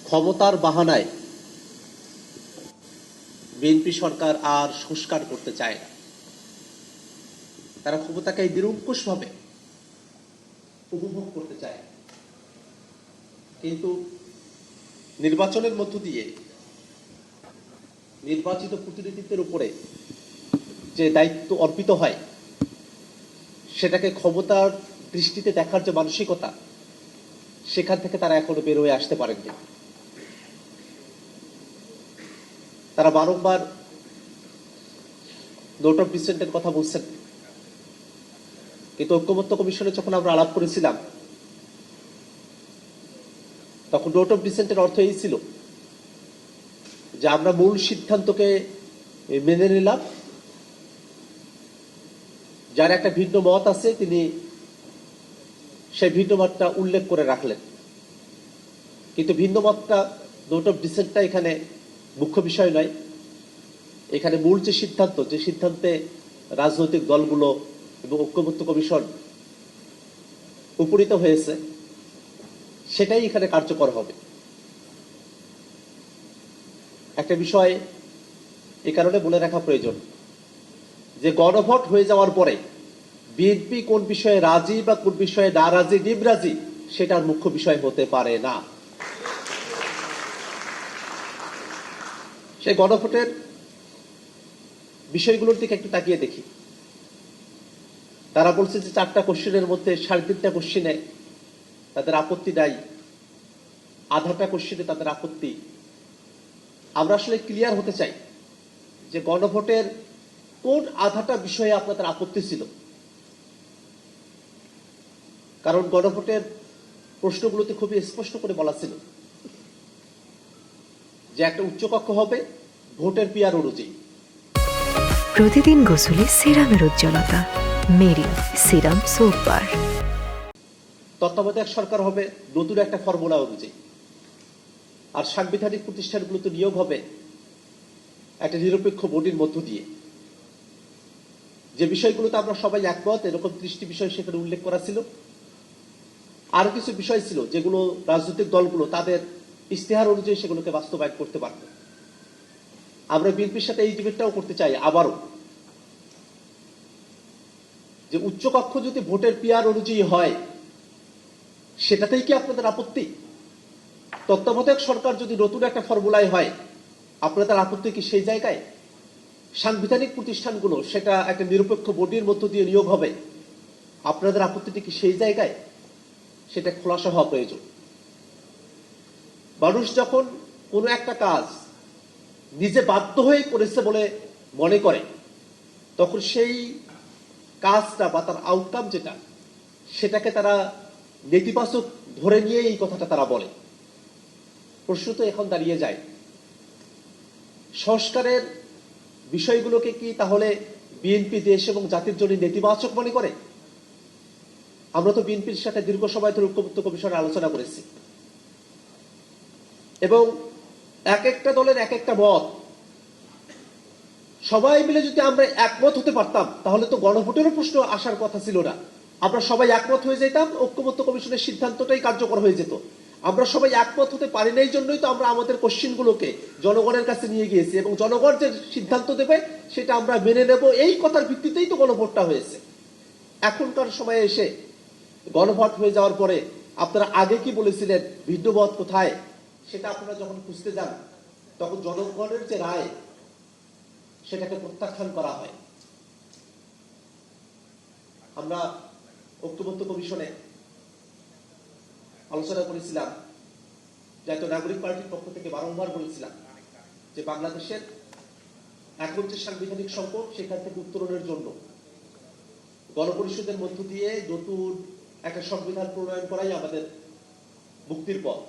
ক্ষমতার বাহানায় বিএনপি সরকার আর সংস্কার করতে চায় না। তারা ক্ষমতাকে নিরঙ্কুশভাবে উপভোগ করতে চায়, কিন্তু নির্বাচনের মধ্য দিয়ে নির্বাচিত প্রতিনিধিত্বের উপরে যে দায়িত্ব অর্পিত হয় সেটাকে ক্ষমতার দৃষ্টিতে দেখার যে মানসিকতা, সেখান থেকে তারা এখনো বের হয়ে আসতে পারেননি। তারা বারংবার নোট অফ ডিসেন্টের কথা বলছেন, কিন্তু ঐক্যমত্য কমিশনে যখন আমরা আলাপ করেছিলাম তখন নোট অফ ডিসেন্টের অর্থ এই ছিল যে আমরা মূল সিদ্ধান্তকে মেনে নিলাম, যার একটা ভিন্ন মত আছে তিনি সেই ভিন্ন মতটা উল্লেখ করে রাখলেন, কিন্তু ভিন্ন মতটা নোট অফ ডিসেন্টটা এখানে মুখ্য বিষয় নয়। এখানে মূল যে সিদ্ধান্ত, যে সিদ্ধান্তে রাজনৈতিক দলগুলো এবং ঐক্যমত্য কমিশন উপনীত হয়েছে, সেটাই এখানে কার্যকর হবে। একটা বিষয় এই কারণে বলে রাখা প্রয়োজন যে গণভোট হয়ে যাওয়ার পরে বিএনপি কোন বিষয়ে রাজি বা কোন বিষয়ে নারাজি নিবরাজি সেটার মুখ্য বিষয় হতে পারে না। সেই গণভোটের বিষয়গুলোর দিকে একটু তাকিয়ে দেখি। তারা বলছে যে 4টা কোশ্চেনের মধ্যে 3.5টা কোশ্চেনে তাদের আপত্তি নাই, আধাটা কোশ্চেনে তাদের আপত্তি। আমরা আসলে ক্লিয়ার হতে চাই যে গণভোটের কোন আধাটা বিষয়ে আপনাদের আপত্তি ছিল, কারণ গণভোটের প্রশ্নগুলোতে খুবই স্পষ্ট করে বলা ছিল যে একটা উচ্চকক্ষ হবে ভোটের পিয়ার অনুযায়ী। প্রতিদিন গোসলে সিরামের উজ্জ্বলতা মেরি সিরাম সোপ বার। তত্ত্বাবধায়ক সরকার হবে নতুন একটা ফর্মুলা অনুযায়ী, আর সাংবিধানিক প্রতিষ্ঠানগুলোতে নিয়োগ হবে একটা নিরপেক্ষ বডির মধ্য দিয়ে। যে বিষয়গুলোতে আমরা সবাই একমত, এরকম 30টি বিষয় সেখানে উল্লেখ করা ছিল। আরো কিছু বিষয় ছিল যেগুলো রাজনৈতিক দলগুলো তাদের ইশতেহার অনুযায়ী সেগুলোকে বাস্তবায়ন করতে পারত। আমরা বিএনপির সাথে এই ডিবেটটাও করতে চাই আবারও, যে উচ্চকক্ষ যদি ভোটের পিয়ার অনুযায়ী হয় সেটাতেই কি আপনাদের আপত্তি? তত্ত্বাবধায়ক সরকার যদি নতুন একটা ফর্মুলায় হয় আপনাদের আপত্তি কি সেই জায়গায়? সাংবিধানিক প্রতিষ্ঠানগুলো সেটা একটা নিরপেক্ষ বডির মধ্য দিয়ে নিয়োগ হবে, আপনাদের আপত্তিটি কি সেই জায়গায়? সেটা খোলাসা হওয়া প্রয়োজন। মানুষ যখন কোনো একটা কাজ নিজে বাধ্য হয়ে করেছে বলে মনে করে, তখন সেই কাজটা বা তার আউটকাম যেটা, সেটাকে তারা নেতিবাচক ধরে নিয়ে এই কথাটা তারা বলে। প্রশ্ন তো এখন দাঁড়িয়ে যায়, সংস্কারের বিষয়গুলোকে কি তাহলে বিএনপি দেশ এবং জাতির জন্য নেতিবাচক মনে করে? আমরা তো বিএনপির সাথে দীর্ঘ সময় ধরে ঐক্যমত্য কমিশনে আলোচনা করেছি, এবং এক একটা দলের এক একটা মত, সবাই মিলে যদি আমরা একমত হতে পারতাম তাহলে তো গণভোটেরও প্রশ্ন আসার কথা ছিল না। আমরা সবাই একমত হয়ে যেতাম, ঐক্যমত্য কমিশনের সিদ্ধান্তটাই কার্যকর হয়ে যেত। আমরা সবাই একমত হতে পারি না, এই জন্যই তো আমরা আমাদের কোশ্চেনগুলোকে জনগণের কাছে নিয়ে গিয়েছি, এবং জনগণ যে সিদ্ধান্ত দেবে সেটা আমরা মেনে নেব, এই কথার ভিত্তিতেই তো গণভোটটা হয়েছে। এখনকার সময়ে এসে গণভোট হয়ে যাওয়ার পরে আপনারা আগে কি বলেছিলেন, ভিন্ন মত কোথায়, সেটা আপনারা যখন খুঁজতে যান তখন জনগণের যে রায় সেটাকে প্রত্যাখ্যান করা হয়। আমরা ঐক্যমত্য কমিশনে আলোচনা করেছিলাম, জাতীয় নাগরিক পার্টির পক্ষ থেকে বারংবার বলেছিলাম যে বাংলাদেশের এখন যে সাংবিধানিক সংকট, সেখান থেকে উত্তরণের জন্য গণপরিষদের মধ্য দিয়ে নতুন একটা সংবিধান প্রণয়ন করাই আমাদের মুক্তির পথ।